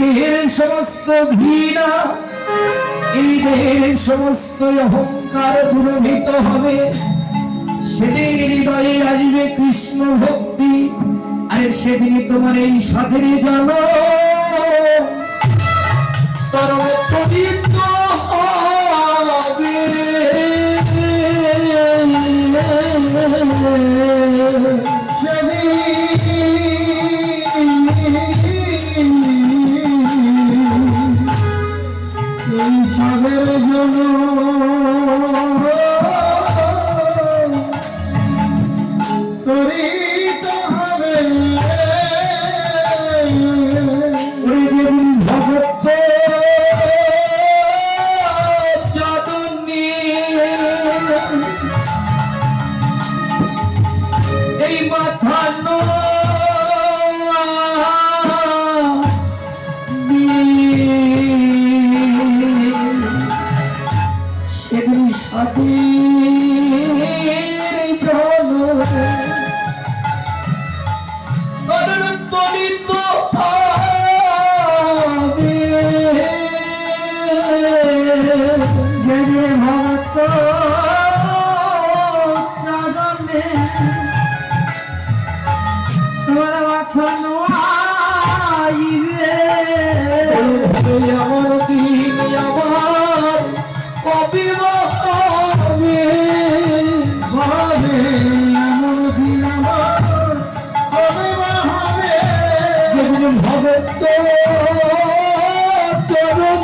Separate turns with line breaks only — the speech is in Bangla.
দেহের সমস্ত ঘৃণা, এই দেহের সমস্ত অহংকার দূরীভূত হবে। সেদিন হৃদয়ে আসবে কৃষ্ণ ভক্তি, আর সেদিন তোমার এই সাধের জন্য পরম পবিত্র হবে। এই সাধের জন্য আমার দিন আমার কবি হবে, হবে আমার দিন আমার কবি হবে, ভগত চরণ